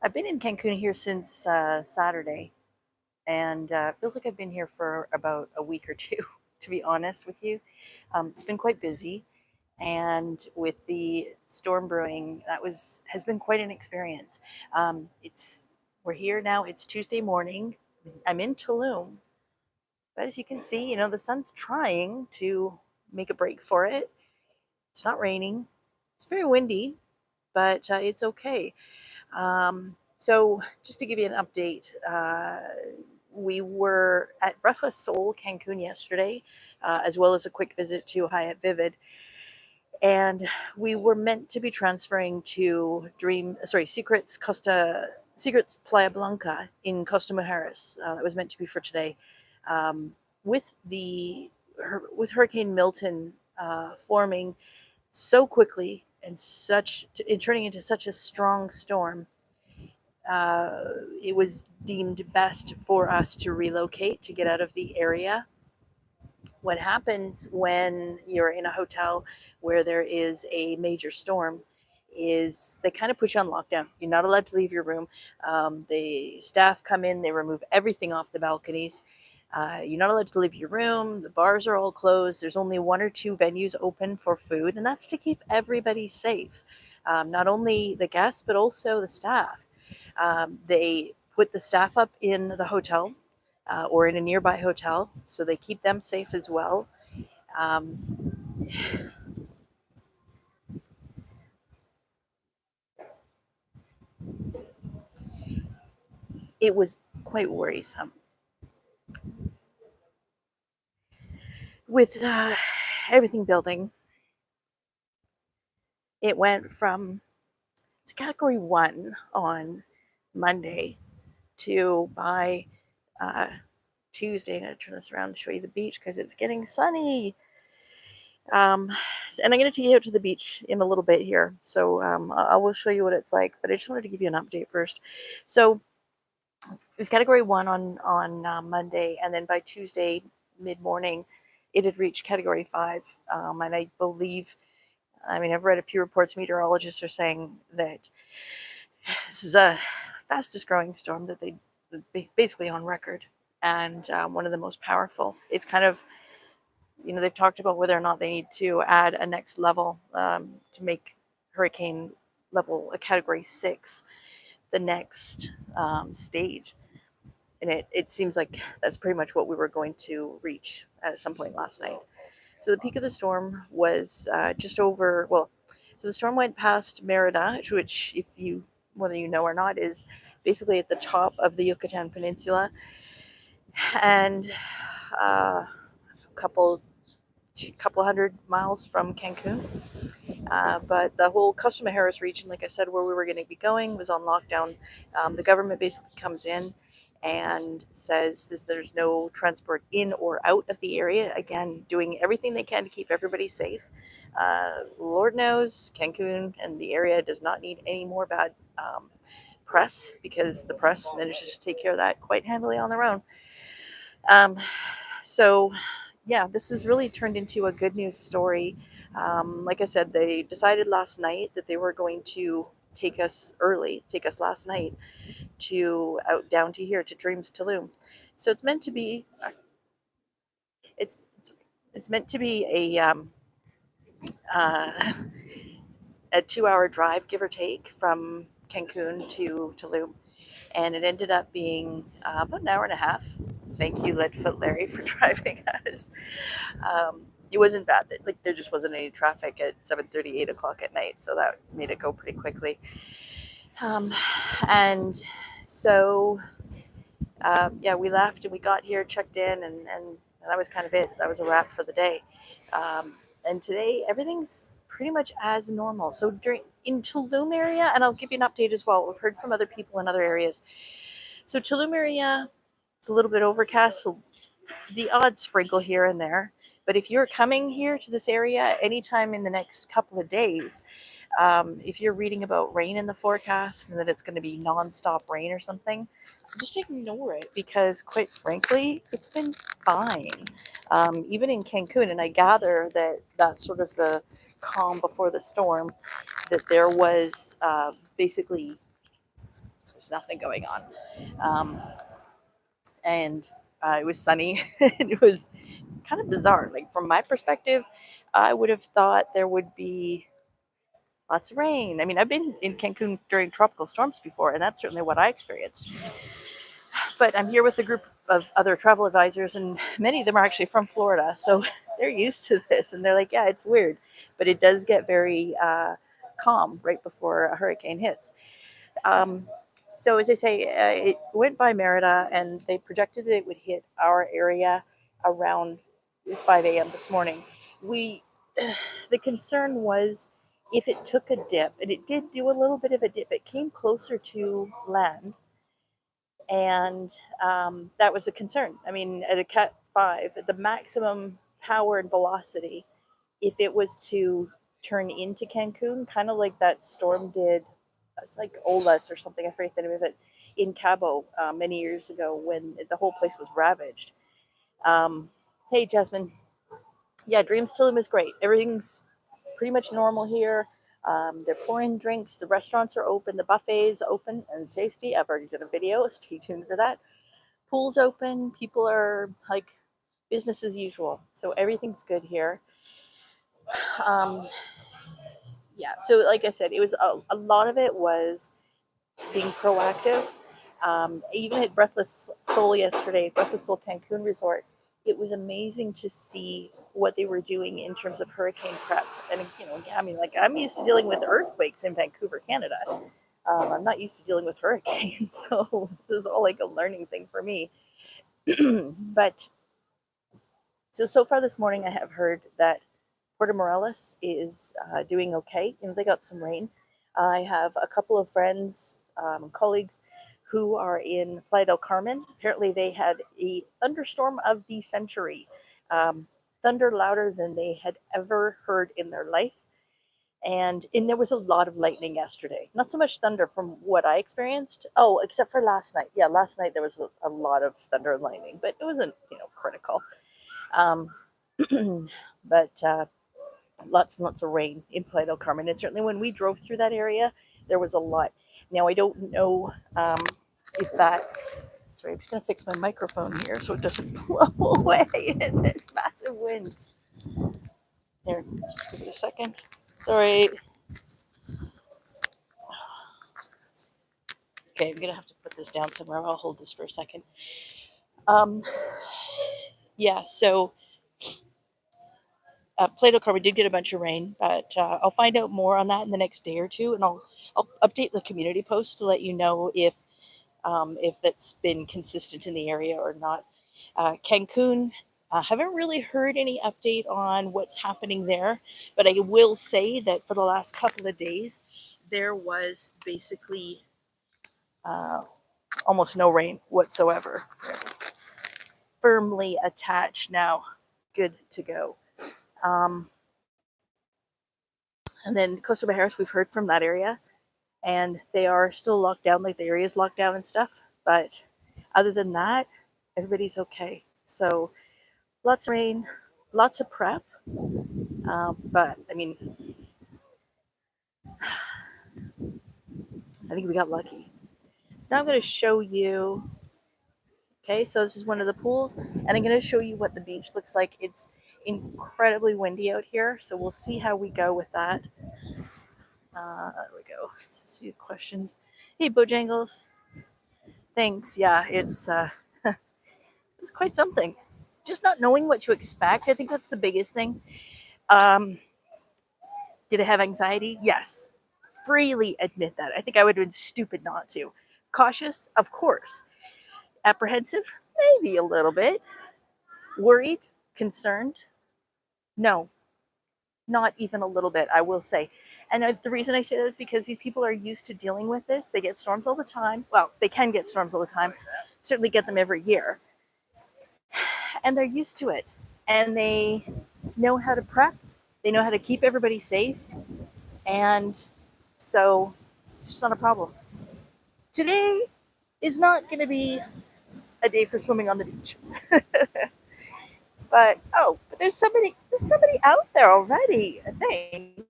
I've been in Cancun here since Saturday, and it feels like I've been here for about a week or two, to be honest with you. It's been quite busy, and with the storm brewing, has been quite an experience. It's We're here now. It's Tuesday morning. I'm in Tulum, but as you can see, the sun's trying to make a break for it. It's not raining. It's very windy, but it's okay. So just to give you an update, we were at Breathless Soul, Cancun yesterday, as well as a quick visit to Hyatt Vivid. And we were meant to be transferring to Secrets Playa Blanca in Costa Mujeres. That was meant to be for today. With Hurricane Milton forming so quickly and turning into such a strong storm, it was deemed best for us to relocate, to get out of the area. What happens when you're in a hotel where there is a major storm is they kind of put you on lockdown. You're not allowed to leave your room. The staff come in, they remove everything off the balconies. You're not allowed to leave your room. The bars are all closed. There's only one or two venues open for food, and that's to keep everybody safe. Not only the guests, but also the staff. They put the staff up in the hotel or in a nearby hotel, so they keep them safe as well. It was quite worrisome. With everything building, it went from category 1 on Monday to by Tuesday. I'm going to turn this around to show you the beach because it's getting sunny. And I'm going to take you out to the beach in a little bit here. So I will show you what it's like, but I just wanted to give you an update first. So it was category 1 on Monday, and then by Tuesday mid-morning, it had reached category 5. And I believe, I've read a few reports, meteorologists are saying that this is a fastest growing storm that they basically on record, and one of the most powerful. It's kind of, they've talked about whether or not they need to add a next level to make hurricane level a category 6 the next stage. And it seems like that's pretty much what we were going to reach at some point last night. So the peak of the storm was so the storm went past Merida, which, whether you know or not, is basically at the top of the Yucatan Peninsula, and a couple hundred miles from Cancun. But the whole Costa Mujeres region, like I said, where we were going to be going, was on lockdown. The government basically comes in and says there's no transport in or out of the area. Again, doing everything they can to keep everybody safe. Lord knows Cancun and the area does not need any more bad press, because the press manages to take care of that quite handily on their own. So yeah, this has really turned into a good news story. Like I said, they decided last night that they were going to take us last night down to here to Dreams Tulum. So it's meant to be a 2-hour drive, give or take, from Cancun to Tulum, and it ended up being about an hour and a half. Thank you, Larry, for driving us. It wasn't bad. There just wasn't any traffic at 7:30, 8 o'clock at night, so that made it go pretty quickly. And so, we left and we got here, checked in, and that was kind of it. That was a wrap for the day. And today, everything's pretty much as normal. So in Tulum area, and I'll give you an update as well. We've heard from other people in other areas. So Tulum area, it's a little bit overcast, so the odd sprinkle here and there. But if you're coming here to this area anytime in the next couple of days, if you're reading about rain in the forecast and that it's going to be nonstop rain or something, just ignore it, because quite frankly, it's been fine. Even in Cancun, and I gather that that's sort of the calm before the storm, that there was basically There's nothing going on. And it was sunny. And it was kind of bizarre. Like, from my perspective, I would have thought there would be lots of rain. I mean, I've been in Cancun during tropical storms before, and that's certainly what I experienced. But I'm here with a group of other travel advisors, and many of them are actually from Florida, so they're used to this, and they're like, yeah, it's weird, but it does get very calm right before a hurricane hits. So as I say, it went by Merida, and they projected that it would hit our area around 5 a.m. this morning. The concern was if it took a dip, and it did do a little bit of a dip, it came closer to land, and that was a concern. I mean, at a Cat 5, the maximum power and velocity, if it was to turn into Cancun, kind of like that storm did, it's like 𝖳tu𝖾li𝖾 or something, I forget the name of it, in Cabo many years ago when the whole place was ravaged. Hey, Jasmine. Yeah, Dreams Tulum is great. Everything's pretty much normal here. They're pouring drinks. The restaurants are open. The buffet's open and tasty. I've already done a video. Stay tuned for that. Pool's open. People are like business as usual. So everything's good here. Yeah, so like I said, it was a lot of it was being proactive. Even at Breathless Soul yesterday, Breathless Soul Cancun Resort, it was amazing to see what they were doing in terms of hurricane prep. And I mean, like, I'm used to dealing with earthquakes in Vancouver, Canada. I'm not used to dealing with hurricanes, so this is all like a learning thing for me. But so far this morning, I have heard that Puerto Morelos is doing okay. They got some rain. I have a couple of friends, colleagues, who are in Playa del Carmen. Apparently, they had a thunderstorm of the century, thunder louder than they had ever heard in their life. And there was a lot of lightning yesterday. Not so much thunder from what I experienced. Oh, except for last night. Yeah, last night there was a lot of thunder and lightning, but it wasn't, critical. But lots and lots of rain in Playa del Carmen. And certainly when we drove through that area, there was a lot. Now, I don't know if that's... Sorry, I'm just going to fix my microphone here so it doesn't blow away in this massive wind. There, just give it a second. Sorry. Okay, I'm going to have to put this down somewhere. I'll hold this for a second. Yeah, so Playa del Carmen did get a bunch of rain, but I'll find out more on that in the next day or two, and I'll update the community post to let you know if that's been consistent in the area or not. Cancun, haven't really heard any update on what's happening there, but I will say that for the last couple of days, there was basically almost no rain whatsoever. Firmly attached now, good to go. And then Costa Bajaras, we've heard from that area, and they are still locked down, like the area is locked down and stuff. But other than that, everybody's okay. So lots of rain, lots of prep. But I mean, I think we got lucky. Now I'm going to show you. Okay, so this is one of the pools, and I'm going to show you what the beach looks like. It's incredibly windy out here, so we'll see how we go with that. There we go. Let's see the questions. Hey, Bojangles. Thanks. Yeah, it's quite something. Just not knowing what to expect. I think that's the biggest thing. Did I have anxiety? Yes. Freely admit that. I think I would have been stupid not to. Cautious? Of course. Apprehensive? Maybe a little bit. Worried? Concerned? No. Not even a little bit, I will say. And the reason I say that is because these people are used to dealing with this. They get storms all the time. Well, they can get storms all the time. Certainly get them every year. And they're used to it. And they know how to prep. They know how to keep everybody safe. And so it's just not a problem. Today is not going to be a day for swimming on the beach. But there's somebody out there already, I think.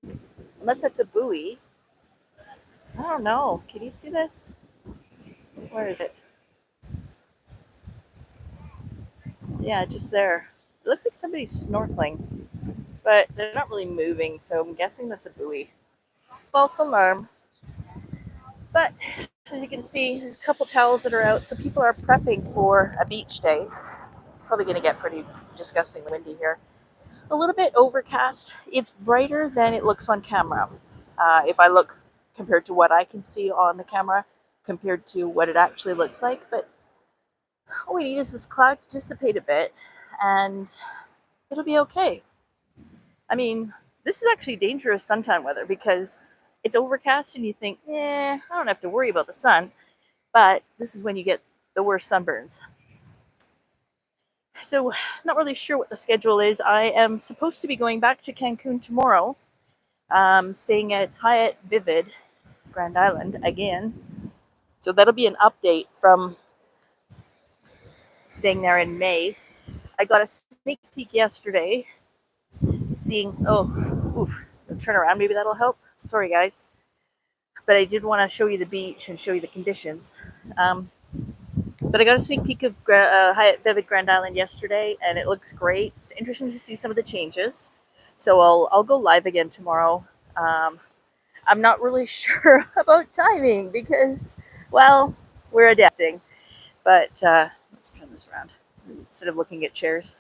Unless that's a buoy. I don't know. Can you see this? Where is it? Yeah, just there. It looks like somebody's snorkeling, but they're not really moving, so I'm guessing that's a buoy. False alarm. But as you can see, there's a couple towels that are out, so people are prepping for a beach day. It's probably going to get pretty disgustingly windy here. A little bit overcast. It's brighter than it looks on camera. If I look compared to what I can see on the camera, compared to what it actually looks like. But all we need is this cloud to dissipate a bit, and it'll be okay. I mean, this is actually dangerous suntan weather because it's overcast and you think, I don't have to worry about the sun. But this is when you get the worst sunburns. So, not really sure what the schedule is. I am supposed to be going back to Cancun tomorrow, staying at 𝖳tu𝖾li𝖾 Grand Island again. So that'll be an update from staying there in May. I got a sneak peek yesterday, seeing, turn around, maybe that'll help. Sorry guys. But I did want to show you the beach and show you the conditions. But I got a sneak peek of 𝖳tu𝖾li𝖾 Grand Island yesterday, and it looks great. It's interesting to see some of the changes. So I'll go live again tomorrow. I'm not really sure about timing because, well, we're adapting. But let's turn this around instead of looking at chairs.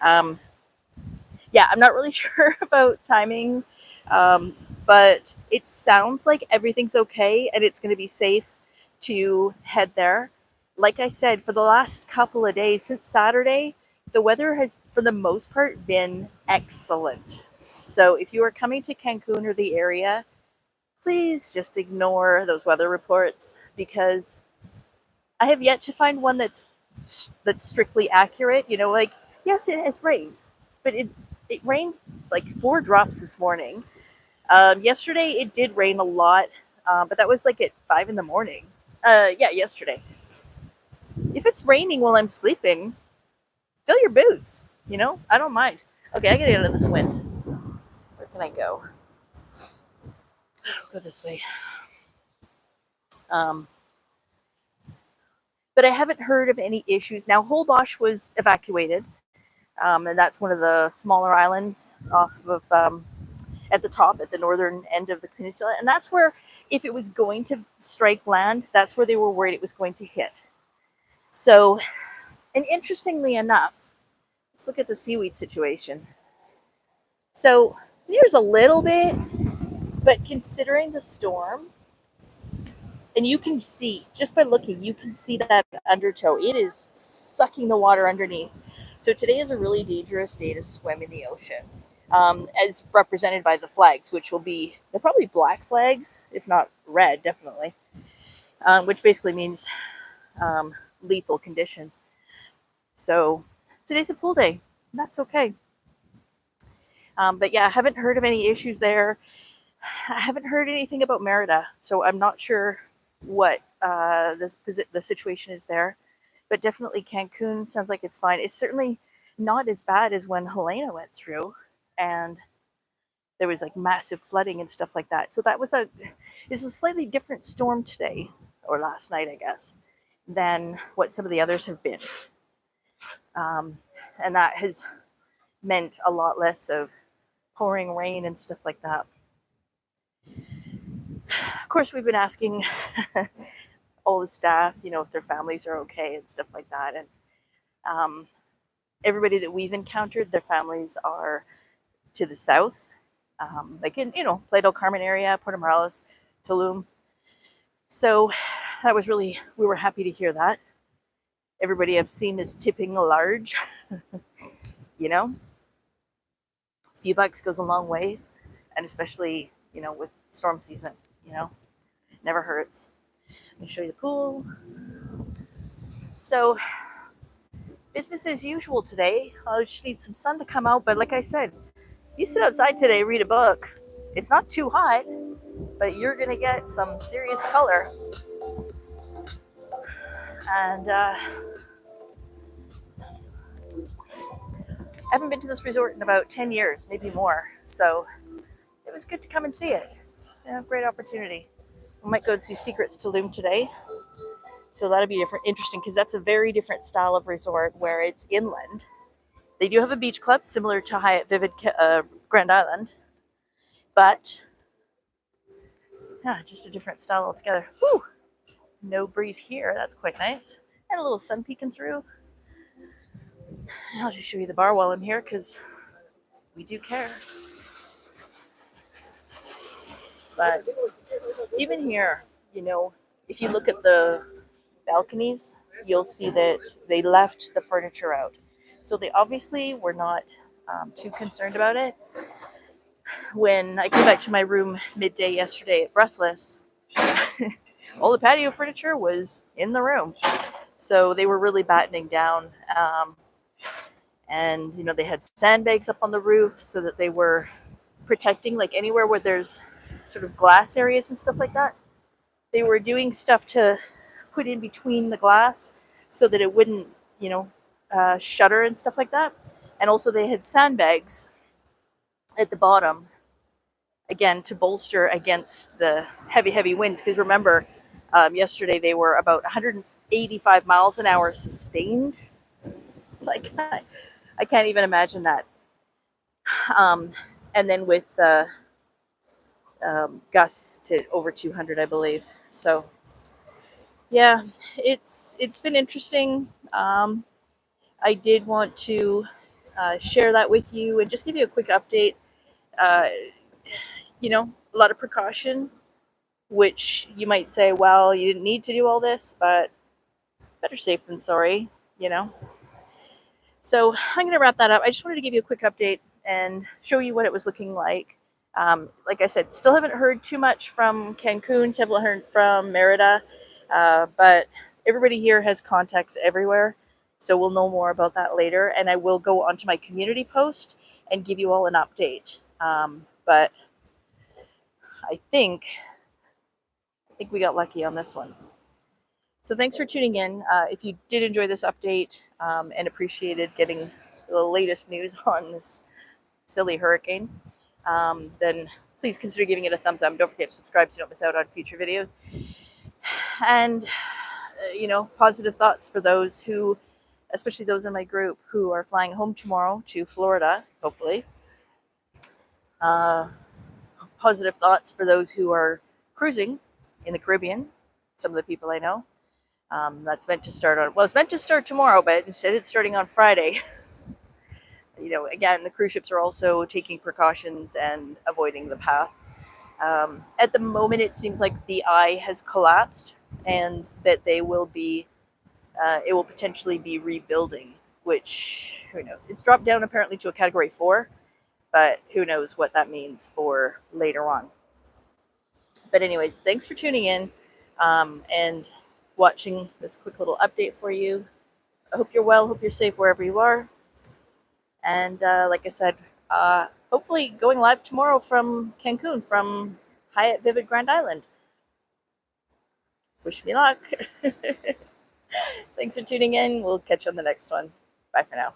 Yeah, I'm not really sure about timing, but it sounds like everything's okay and it's going to be safe to head there. Like I said, for the last couple of days, since Saturday, the weather has, for the most part, been excellent. So if you are coming to Cancun or the area, please just ignore those weather reports because I have yet to find one that's strictly accurate. You know, like, yes, it has rained, but it rained like 4 drops this morning. Yesterday, it did rain a lot, but that was like at 5 in the morning. Yeah, yesterday. If it's raining while I'm sleeping, fill your boots. You know, I don't mind. Okay, I gotta get out of this wind. Where can I go? I'll go this way. But I haven't heard of any issues. Now, Holbox was evacuated, and that's one of the smaller islands off of at the top, at the northern end of the peninsula. And that's where, if it was going to strike land, that's where they were worried it was going to hit. So, and interestingly enough, let's look at the seaweed situation. So there's a little bit, but considering the storm, and you can see, just by looking, you can see that undertow. It is sucking the water underneath. So today is a really dangerous day to swim in the ocean, as represented by the flags, which will be, they're probably black flags, if not red, definitely, which basically means lethal conditions. So today's a pool day. That's okay. But yeah, I haven't heard of any issues there. I haven't heard anything about Merida, so I'm not sure what the situation is there. But definitely Cancun sounds like it's fine. It's certainly not as bad as when Helena went through, and there was like massive flooding and stuff like that. So that was it's a slightly different storm today, or last night, I guess, than what some of the others have been. And that has meant a lot less of pouring rain and stuff like that. Of course, we've been asking all the staff, you know, if their families are okay and stuff like that. And everybody that we've encountered, their families are to the south, like in, you know, Playa del Carmen area, Puerto Morelos, Tulum. So that was really, we were happy to hear that. Everybody I've seen is tipping large, you know. A few bucks goes a long ways, and especially, you know, with storm season, you know, never hurts. Let me show you the pool. So, business as usual today. I just need some sun to come out, but like I said, if you sit outside today, read a book, it's not too hot, but you're gonna get some serious color. And I haven't been to this resort in about 10 years, maybe more. So it was good to come and see it. Yeah, great opportunity. We might go and see Secrets Tulum today. So that'll be interesting because that's a very different style of resort where it's inland. They do have a beach club similar to Hyatt Vivid Grand Island, but yeah, just a different style altogether. Whew. No breeze here. That's quite nice. And a little sun peeking through. I'll just show you the bar while I'm here because we do care. But even here, if you look at the balconies, you'll see that they left the furniture out. So they obviously were not too concerned about it. When I came back to my room midday yesterday at Breathless, all the patio furniture was in the room. So they were really battening down. And, they had sandbags up on the roof so that they were protecting, like anywhere where there's sort of glass areas and stuff like that. They were doing stuff to put in between the glass so that it wouldn't, shutter and stuff like that. And also they had sandbags at the bottom, again, to bolster against the heavy winds. Because remember, yesterday they were about 185 miles an hour sustained. Like, I can't even imagine that. And then with gusts to over 200, I believe. So yeah, it's been interesting. I did want to share that with you and just give you a quick update. A lot of precaution, which you might say, well, you didn't need to do all this, but better safe than sorry, So I'm going to wrap that up. I just wanted to give you a quick update and show you what it was looking like. Like I said, still haven't heard too much from Cancun, haven't heard from Merida, but everybody here has contacts everywhere, so we'll know more about that later. And I will go onto my community post and give you all an update. But I think we got lucky on this one. So thanks for tuning in. If you did enjoy this update and appreciated getting the latest news on this silly hurricane, then please consider giving it a thumbs up. Don't forget to subscribe so you don't miss out on future videos. And, positive thoughts for those who, especially those in my group, who are flying home tomorrow to Florida, hopefully. Positive thoughts for those who are cruising in the Caribbean, some of the people I know. That's meant to start it's meant to start tomorrow, but instead it's starting on Friday. Again, the cruise ships are also taking precautions and avoiding the path. At the moment, it seems like the eye has collapsed and that they will be, it will potentially be rebuilding, which, who knows? It's dropped down apparently to a category 4, but who knows what that means for later on. But anyways, thanks for tuning in and watching this quick little update for you. I hope you're well, hope you're safe wherever you are. And like I said, hopefully going live tomorrow from Cancun, from Hyatt Vivid Grand Island. Wish me luck. Thanks for tuning in. We'll catch you on the next one. Bye for now.